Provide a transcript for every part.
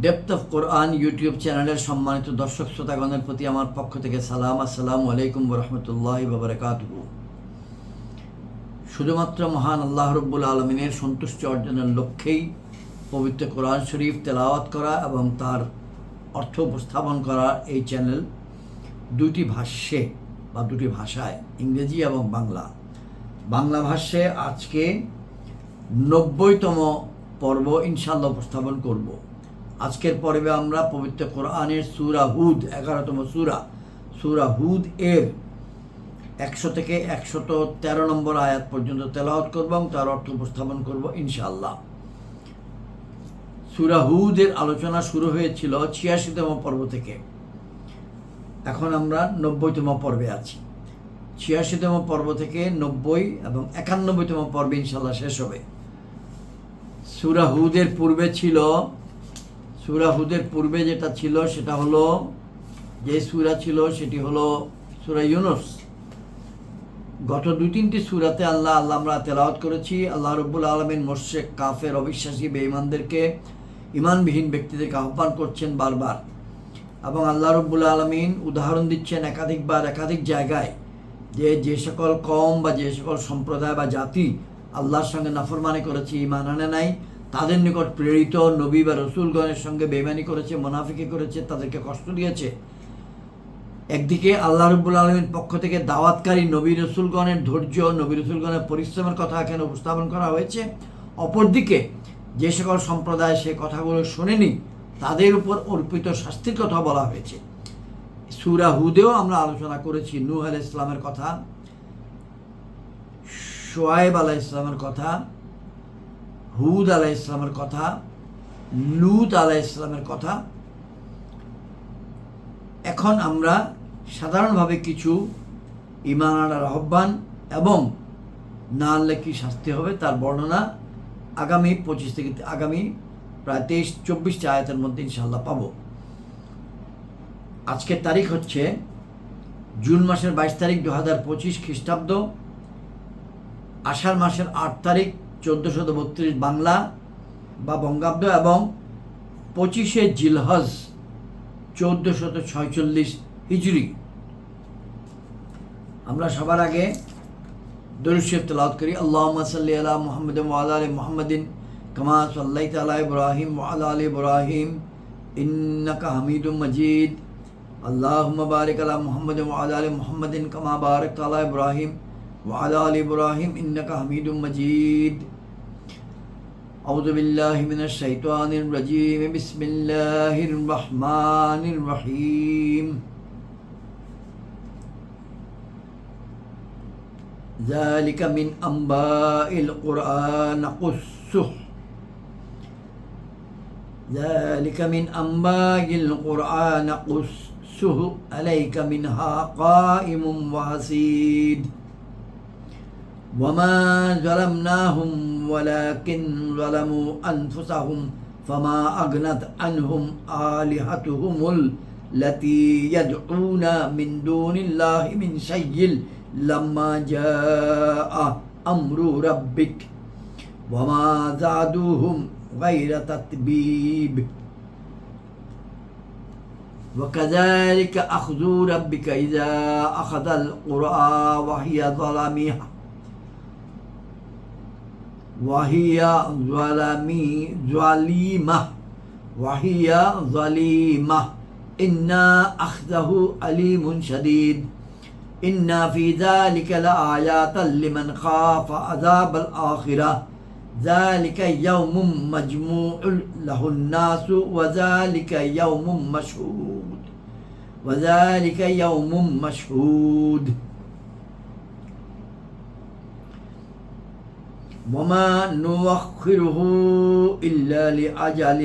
Depth of Quran YouTube চ্যানেলের সম্মানিত দর্শক শ্রোতাগণের প্রতি আমার পক্ষ থেকে সালাম। আসসালামু আলাইকুম ওরহমতুল্লাহি ওয়া বারাকাতুহু। শুধুমাত্র মহান আল্লাহ রব্বুল আলমিনের সন্তুষ্টি অর্জনের লক্ষ্যেই পবিত্র কোরআন শরীফ তেলাওয়াত করা এবং তার অর্থ উপস্থাপন করা এই চ্যানেল দুটি ভাষ্যে বা দুটি ভাষায়, ইংরেজি এবং বাংলা ভাষ্যে আজকে 90তম পর্ব ইনশাআল্লাহ উপস্থাপন করব। আজকের পর্বে আমরা পবিত্র কোরআনের সূরা হুদ 11তম সূরা হুদ এর 100 থেকে 113 নম্বর আয়াত পর্যন্ত তেলাওয়াত করব এবং তার অর্থ উপস্থাপন করব ইনশাআল্লাহ। সূরা হুদের আলোচনা শুরু হয়েছিল 86তম পর্ব থেকে। এখন আমরা 90তম পর্বে আছি। 86তম পর্ব থেকে 90 এবং 91তম পর্বে ইনশাআল্লাহ শেষ হবে। সূরা হুদের পূর্বে যেটা ছিল সেটা হলো, যে সূরা ছিল সেটি হলো সূরা ইউনূস। গত 2-3টি সূরাতে আমরা তেলাওয়াত করেছি। আল্লাহ রাব্বুল আলামিন মুশরিক, কাফের, অবিশ্বাসী, বেঈমানদেরকে, ঈমানবিহীন ব্যক্তিদেরকে আহ্বান করছেন বারবার, এবং আল্লাহ রাব্বুল আলামিন উদাহরণ দিচ্ছেন একাধিক জায়গায় যে সকল কওম বা যে সকল সম্প্রদায় বা জাতি আল্লাহর সঙ্গে নাফরমানি করেছে, ঈমান আনে নাই, তাদের নিকট প্রেরিত নবী বা রসুলগণের সঙ্গে বেঈমানি করেছে, মুনাফিকি করেছে, তাদেরকে কষ্ট দিয়েছে। একদিকে আল্লাহ রাব্বুল আলামিনের পক্ষ থেকে দাওয়াতকারী নবী রসুলগণের ধৈর্য, নবী রসুলগণের পরিশ্রমের কথা এখানে উপস্থাপন করা হয়েছে। অপরদিকে যে সকল সম্প্রদায় সে কথাগুলো শোনেনি তাদের উপর অর্পিত শাস্তির কথা বলা হয়েছে। সূরা হুদেও আমরা আলোচনা করেছি নূহ আলাইহিস সালামের কথা, শুআয়ব আলাইহিস সালামের কথা, হুদ আলাইহিস সালামের কথা, লূত আলাইহিস সালামের কথা। এখন আমরা সাধারণভাবে কিছু ঈমান আনার আহ্বান এবং না আনলে কি শাস্তি হবে তার বর্ণনা আগামী প্রায় 23-24টি আয়াতের মধ্যে ইনশাআল্লাহ পাবো। আজকের তারিখ হচ্ছে জুন মাসের 22 তারিখ 2025 খ্রিস্টাব্দ, আষাঢ় মাসের 8 তারিখ 1432 বাংলা বা বঙ্গাব্দ, এবং 25শে জিলহজ 1446 হিজরি। আমরা সবার আগে দরুদ শরীফ তেলাওয়াত করি। আল্লাহুম্মা সাল্লি আলা মুহাম্মাদিন ওয়া আলা আলি মুহাম্মাদিন কামা সাল্লাইতা আলা ইব্রাহিম ওয়া আলা আলি ইব্রাহিম ইন্নাকা হামিদুম মাজিদ। আল্লাহুম্মা বারিক আলা মুহাম্মাদিন ওয়া আলা আলি মুহাম্মাদিন কামা বারাকতা আলা ইব্রাহিম ওয়া আলা আলি ইব্রাহিম ইন্নাকা হামিদুম মাজিদ। আউযু বিল্লাহি মিনাশ শাইতানির রাজীম। বিসমিল্লাহির রহমানির রহিম। ذلك من أنباء القرآن نقصه عليك منها قائم وحصيد وما ظلمناهم ولكن ظلموا أنفسهم فما أغنت عنهم آلهتهم التي يدعون من دون الله من شيء لما جاء أمر ربك وما زادوهم غير تتبيب وكذلك أخذ ربك إذا أخذ القرى وهي ظالمة إن أخذه أليم شديد إن في ذلك لآيات لمن خاف عذاب الآخرة ذلك يوم مجموع له الناس وذلك يوم مشهود وما نؤخره إلا لأجل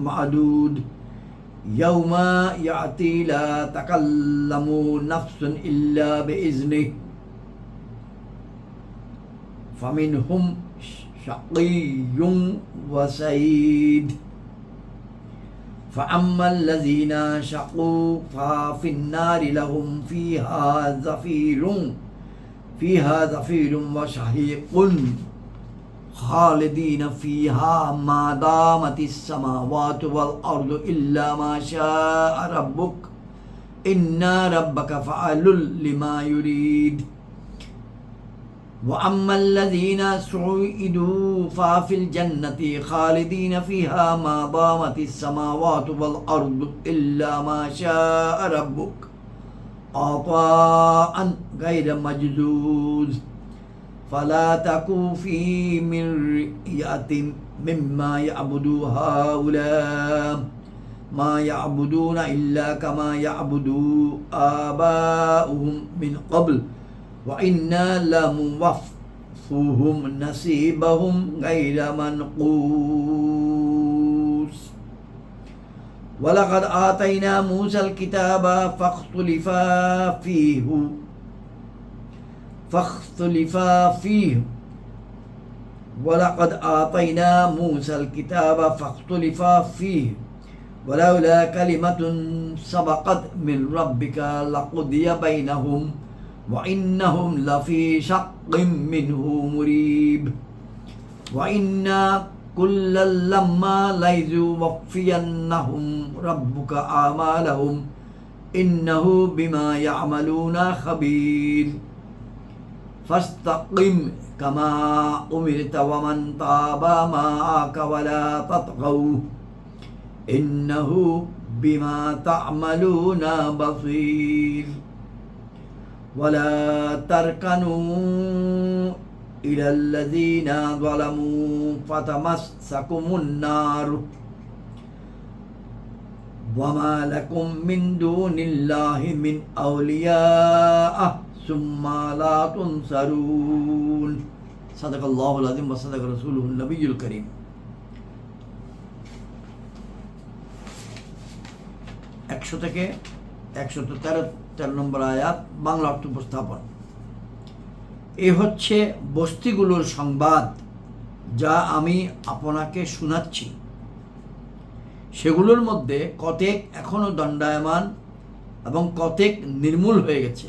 معدود يوم يأتي لا تكلم نفس إلا بإذنه فمنهم شقي وسعيد فأما الذين شقوا ففي النار لهم فيها زفير وشهيق খালিদিনা ফিহা মা দামাতিস সামাওয়াতু ওয়াল আরদু ইল্লা মা শাআ রাব্বুক ইন্না রাব্বাকা ফাআলুল লিমা ইউরিদ وأما الذين سعدوا ففي الجنة خالدين فيها ما دامت السماوات والأرض إلا ما شاء ربك عطاء غير مجذوذ فلا تكن في مرية مما يعبد هؤلاء ما يعبدون إلا كما يعبد آباؤهم من قبل وإنا لموفوهم نصيبهم غير منقوص ولقد آتينا موسى الكتاب فاختلف فيه ولقد آتينا موسى الكتاب فاختلف فيه ولولا كلمة سبقت من ربك لقضي بينهم وإنهم لفي شق منه مريب وإنا كلا لما ليوفينهم ربك أعمالهم إنه بما يعملون خبير فاستقم كما أمرت ومن تاب معك ولا تطغوا إنه بما تعملون بصير ولا تركنوا إلى الذين ظلموا فتمسكم النار وما لكم من دون الله من أولياء ثم لا تنصرون صدق الله العظيم وصدق رسوله النبي الكريم 100 থেকে 113 নম্বর আয়াত বাংলা অর্থ উপস্থাপন। এ হচ্ছে বস্তিগুলোর সংবাদ যা আমি আপনাকে শোনাচ্ছি। সেগুলোর মধ্যে কতেক এখনো দণ্ডায়মান এবং কতেক নির্মূল হয়ে গেছে।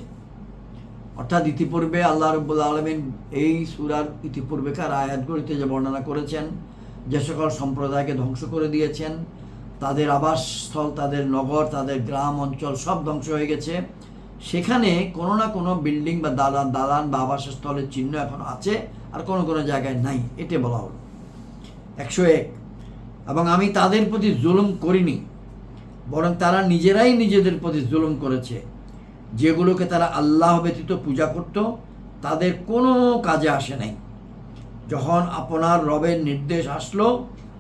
অর্থাৎ ইতিপূর্বে আল্লাহ রাব্বুল আলামিন এই সূরার ইতিপূর্বেকার আয়াতগুলিতে যে বর্ণনা করেছেন, যে সকল সম্প্রদায়কে ধ্বংস করে দিয়েছেন, তাদের আবাসস্থল, তাদের নগর, তাদের গ্রাম অঞ্চল সব ধ্বংস হয়ে গেছে, সেখানে কোনো না কোনো বিল্ডিং বা দালান বা আবাসস্থলের চিহ্ন এখন আছে, আর কোনো কোনো জায়গায় নাই। এটা বলা হলো 101। এবং আমি তাদের প্রতি জুলুম করিনি, বরং তারা নিজেরাই নিজেদের প্রতি জুলুম করেছে। যেগুলোকে তারা আল্লাহ ব্যতীত পূজা করত তাদের কোনো কাজে আসে নাই যখন আপনার রবের নির্দেশ আসলো,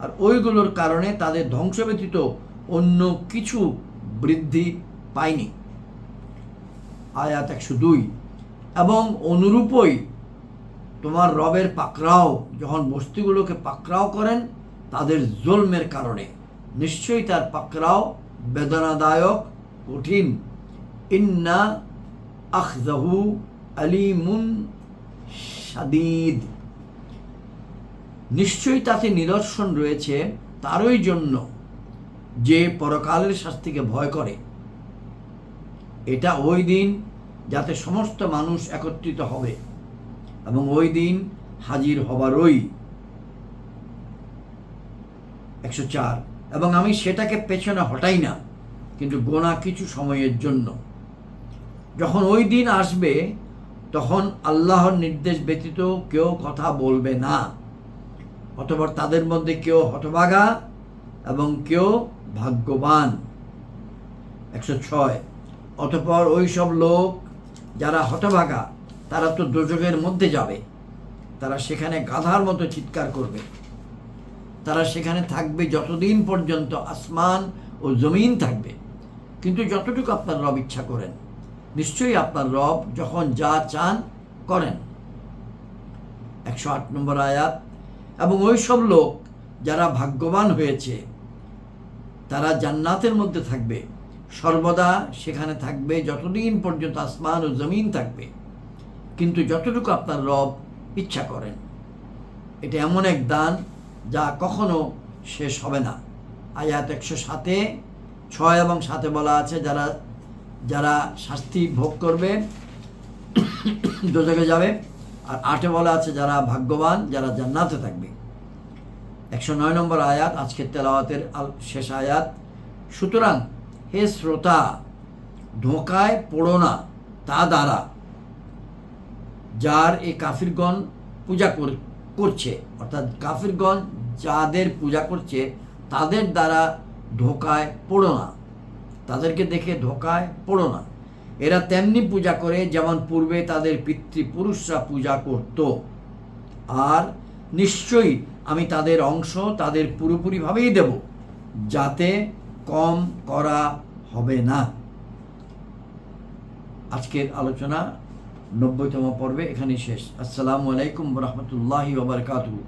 আর ওইগুলোর কারণে তাদের ধ্বংস ব্যতীত অন্য কিছু বৃদ্ধি পায়নি। আয়াত 102। এবং অনুরূপই তোমার রবের পাকড়াও যখন বস্তিগুলোকে পাকড়াও করেন তাদের জুলমের কারণে, নিশ্চয়ই তার পাকড়াও বেদনাদায়ক, কঠিন। ইন্না আখযাহু আলীমুন শাদীদ, নিশ্চয়ই তাতে নিদর্শন রয়েছে তারই জন্য যে পরকালের শাস্তিকে ভয় করে। এটা ওই দিন যাতে সমস্ত মানুষ একত্রিত হবে এবং ওই দিন হাজির হবারই। 104। এবং আমি সেটাকে পেছনে হটাই না, কিন্তু গোনা কিছু সময়ের জন্য। যখন ওই দিন আসবে তখন আল্লাহর নির্দেশ ব্যতীত কেউ কথা বলবে না, অতঃপর তাদের মধ্যে কেউ হতভাগা এবং কেউ ভাগ্যবান। 106। অতঃপর ওই সব লোক যারা হতভাগা তারা তো দোজখের মধ্যে যাবে, তারা সেখানে গাধার মতো চিৎকার করবে। তারা সেখানে থাকবে যতদিন পর্যন্ত আসমান ও জমিন থাকবে, কিন্তু যতটুকু আপনার রব ইচ্ছা করেন। নিশ্চয়ই আপনার রব যখন যা চান করেন। 108 নম্বর আয়াত। এবং ওই সব লোক যারা ভাগ্যবান হয়েছে তারা জান্নাতের মধ্যে থাকবে, সর্বদা সেখানে থাকবে যতদিন পর্যন্ত আসমান ও জমিন থাকবে, কিন্তু যতটুকু আপনার রব ইচ্ছা করেন। এটা এমন এক দান যা কখনো শেষ হবে না। আয়াত 107-এ 6 এবং 7-এ বলা আছে যারা শাস্তি ভোগ করবে, দোজখে যাবে, আর 8-এ বলা আছে যারা ভাগ্যবান, যারা জান্নাতে থাকবে। 109 নম্বর আয়াত, আজকের তেলাওয়াতের শেষ আয়াত। সুতরাং হে শ্রোতা, ধোঁকায় পড়ো না তা দ্বারা যার এই কাফিরগণ পূজা করছে, অর্থাৎ কাফিরগণ যাদের পূজা করছে তাদের দ্বারা ধোঁকায় পড়ো না, তাদেরকে দেখে ধোঁকায় পড়ো না। এরা তেমনি পূজা করে যেমন পূর্বে তাদের পিতৃপুরুষরা পূজা করত, আর নিশ্চয়ই আমি তাদের অংশ তাদের পুরোপুরিভাবেই দেব, যাতে কম করা হবে না। আজকের আলোচনা 90তম পর্বে এখানেই শেষ। আসসালামু আলাইকুম ওয়া রাহমাতুল্লাহি ওয়া বারাকাতুহু।